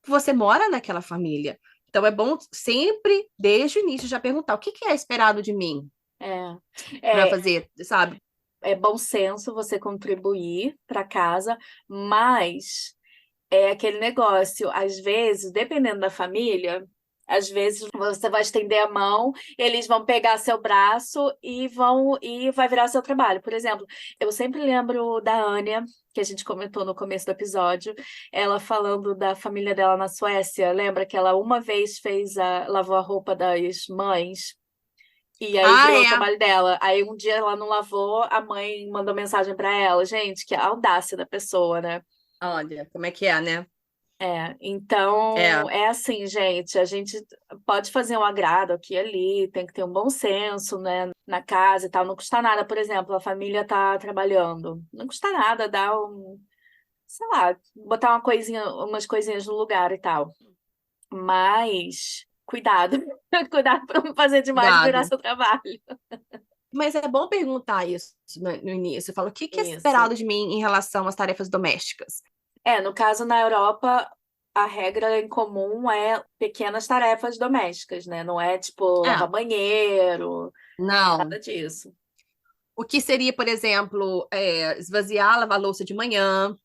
você mora naquela família. Então, é bom sempre, desde o início, já perguntar o que que é esperado de mim É. para É. fazer, sabe? É bom senso você contribuir para casa, mas é aquele negócio, às vezes, dependendo da família, às vezes você vai estender a mão, eles vão pegar seu braço e vai virar seu trabalho. Por exemplo, eu sempre lembro da Anya, que a gente comentou no começo do episódio, ela falando da família dela na Suécia. Lembra que ela uma vez lavou a roupa das mães? E aí Ah, virou o é. trabalho dela. Aí um dia ela não lavou, a mãe mandou mensagem pra ela. Gente, que audácia da pessoa, né? Olha, como é que é, né? Então É. é assim, gente. A gente pode fazer um agrado aqui e ali, tem que ter um bom senso, né? Na casa e tal. Não custa nada, por exemplo, a família tá trabalhando. Não custa nada dar sei lá, botar umas coisinhas no lugar e tal. Mas cuidado, cuidado para não fazer demais e virar Cuidado. seu trabalho. Mas é bom perguntar isso no início. Fala, o que que é esperado Isso. de mim em relação às tarefas domésticas? No caso, na Europa, a regra em comum é pequenas tarefas domésticas, né? Não é tipo lavar É, banheiro, não. nada disso. O que seria, por exemplo, esvaziar a lava-louça de manhã,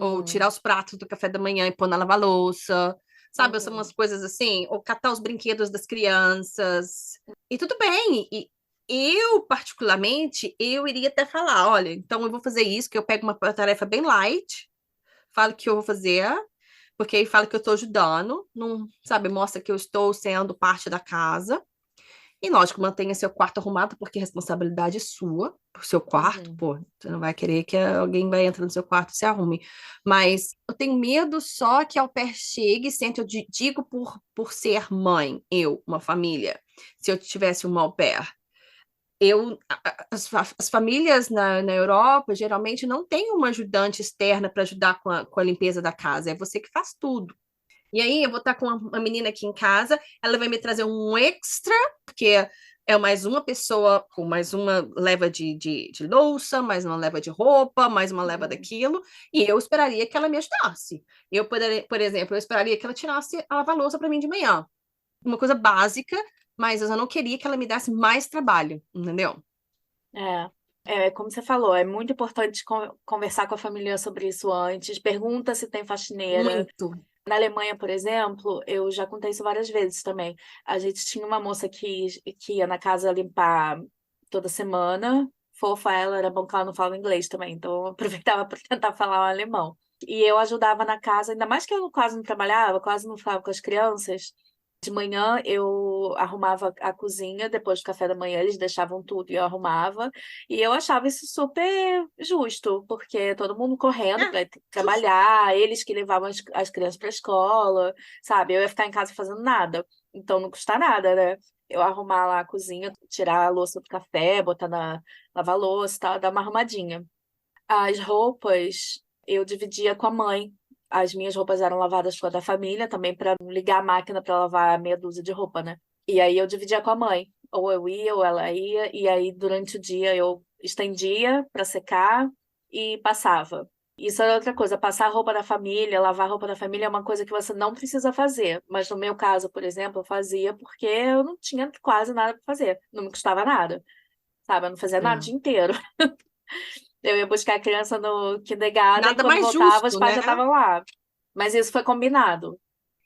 ou tirar Uhum, os pratos do café da manhã e pôr na lava-louça, sabe? São umas uhum, coisas assim, ou catar os brinquedos das crianças. E tudo bem. E eu, particularmente, eu iria até falar, olha, então eu vou fazer isso, que eu pego uma tarefa bem light, falo que eu vou fazer, porque aí fala que eu estou ajudando, não, sabe, mostra que eu estou sendo parte da casa. E lógico, mantenha seu quarto arrumado, porque a responsabilidade é sua, o seu quarto, uhum. pô, você não vai querer que alguém vai entrar no seu quarto e se arrume. Mas eu tenho medo só que ao pé chegue, sente, eu digo por ser mãe, eu, uma família, se eu tivesse uma au pair. As famílias na Europa geralmente não têm uma ajudante externa para ajudar com a limpeza da casa, é você que faz tudo. E aí eu vou estar com uma menina aqui em casa, ela vai me trazer um extra, porque é mais uma pessoa com mais uma leva de louça, mais uma leva de roupa, mais uma leva Uhum. daquilo, e eu esperaria que ela me ajudasse. Eu poderia, por exemplo, eu esperaria que ela tirasse a lavar-louça para mim de manhã. Uma coisa básica, mas eu não queria que ela me desse mais trabalho, entendeu? Como você falou, é muito importante conversar com a família sobre isso antes. Pergunta se tem faxineira. Muito. Na Alemanha, por exemplo, eu já contei isso várias vezes também. A gente tinha uma moça que ia na casa limpar toda semana. Fofa ela, era bom que ela não fala inglês também, então eu aproveitava para tentar falar o alemão. E eu ajudava na casa, ainda mais que eu quase não trabalhava, quase não falava com as crianças. De manhã eu arrumava a cozinha, depois do café da manhã eles deixavam tudo e eu arrumava. E eu achava isso super justo, porque todo mundo correndo É, para justo. trabalhar, eles que levavam as crianças para a escola, sabe? Eu ia ficar em casa fazendo nada, então não custa nada, né? Eu arrumar lá a cozinha, tirar a louça do café, botar na lavar louça, e tal, dar uma arrumadinha. As roupas eu dividia com a mãe. As minhas roupas eram lavadas com a da família, também para ligar a máquina para lavar meia dúzia de roupa, né? E aí eu dividia com a mãe. Ou eu ia, ou ela ia, e aí durante o dia eu estendia para secar e passava. Isso era outra coisa, passar a roupa da família, lavar a roupa da família é uma coisa que você não precisa fazer. Mas no meu caso, por exemplo, eu fazia porque eu não tinha quase nada para fazer, não me custava nada, sabe? Eu não fazia nada o É. dia inteiro. Eu ia buscar a criança no kindergarten e Nada quando mais voltava, os justo, pais né? já estavam lá. Mas isso foi combinado.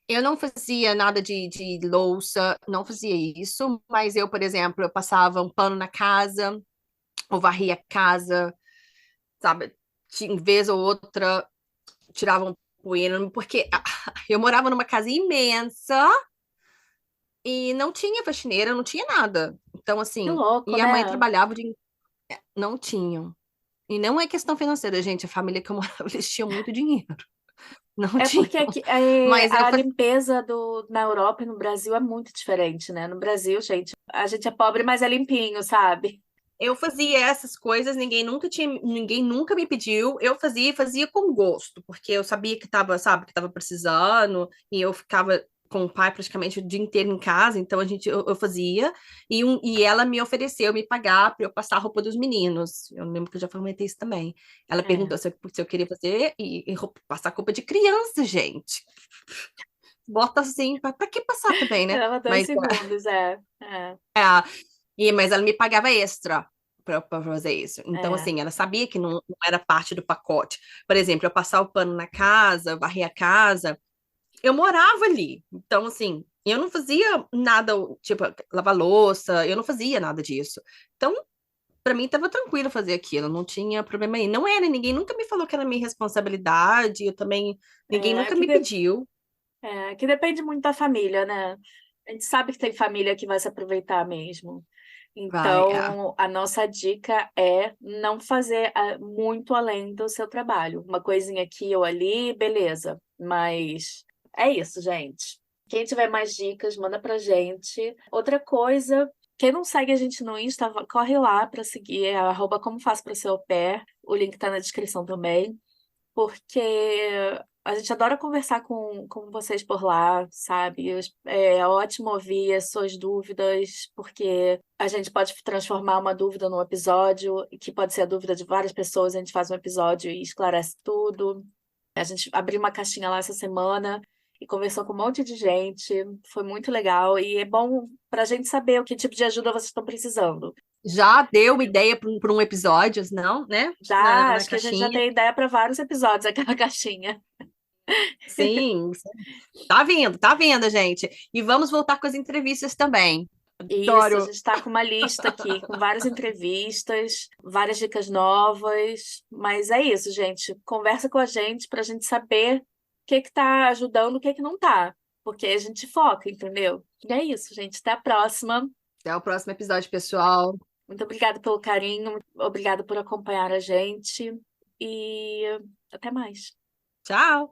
Eu não fazia nada de louça, não fazia isso, mas eu, por exemplo, eu passava um pano na casa, ou varria a casa, sabe? Em vez ou outra, tirava um poeira, porque eu morava numa casa imensa e não tinha faxineira, não tinha nada. Então, Que assim, louco, e a mãe né? trabalhava de... Não tinham. E não é questão financeira, gente. A família que eu morava, eles tinham muito dinheiro. Não É porque tinham. aqui, Mas eu a fazia. limpeza na Europa e no Brasil é muito diferente, né? No Brasil, gente, a gente é pobre, mas é limpinho, sabe? Eu fazia essas coisas, ninguém nunca me pediu. Eu fazia e fazia com gosto, porque eu sabia que tava, sabe, que tava precisando, e eu ficava com o pai praticamente o dia inteiro em casa, então eu fazia, e ela me ofereceu me pagar para eu passar a roupa dos meninos. Eu lembro que eu já comentei isso também. Ela É, perguntou se eu queria fazer passar roupa de criança, gente. Bota assim, pra que passar também, né? ela dois Mas segundos, é, mas ela me pagava extra para fazer isso. Então, é. assim, ela sabia que não era parte do pacote. Por exemplo, eu passar o pano na casa, varrer a casa, eu morava ali. Então, assim, eu não fazia nada, tipo, lavar louça, eu não fazia nada disso. Então, para mim, estava tranquilo fazer aquilo, não tinha problema aí. Não era, ninguém nunca me falou que era minha responsabilidade, eu também, ninguém É, nunca me pediu. que depende muito da família, né? A gente sabe que tem família que vai se aproveitar mesmo. Vai, Então, a nossa dica é não fazer muito além do seu trabalho. Uma coisinha aqui ou ali, beleza. Mas é isso, gente. Quem tiver mais dicas, manda pra gente. Outra coisa, quem não segue a gente no Insta, corre lá para seguir, @como faço para ser au pair. O link tá na descrição também porque a gente adora conversar com vocês por lá, sabe? É ótimo ouvir as suas dúvidas, porque a gente pode transformar uma dúvida num episódio, que pode ser a dúvida de várias pessoas, a gente faz um episódio e esclarece tudo. A gente abriu uma caixinha lá essa semana e conversou com um monte de gente, foi muito legal e é bom para a gente saber o que tipo de ajuda vocês estão precisando. já deu ideia para um episódio, não, né? Já, Na acho que a gente já caixinha. tem ideia para vários episódios aquela caixinha. Sim, tá vindo, gente. E vamos voltar com as entrevistas também. Isso, a Adoro. gente está com uma lista aqui, com várias entrevistas, várias dicas novas. Mas é isso, gente. Conversa com a gente para a gente saber o que está ajudando, o que que não está. Porque a gente foca, entendeu? E é isso, gente. Até a próxima. Até o próximo episódio, pessoal. Muito obrigada pelo carinho, obrigada por acompanhar a gente. E até mais. Tchau.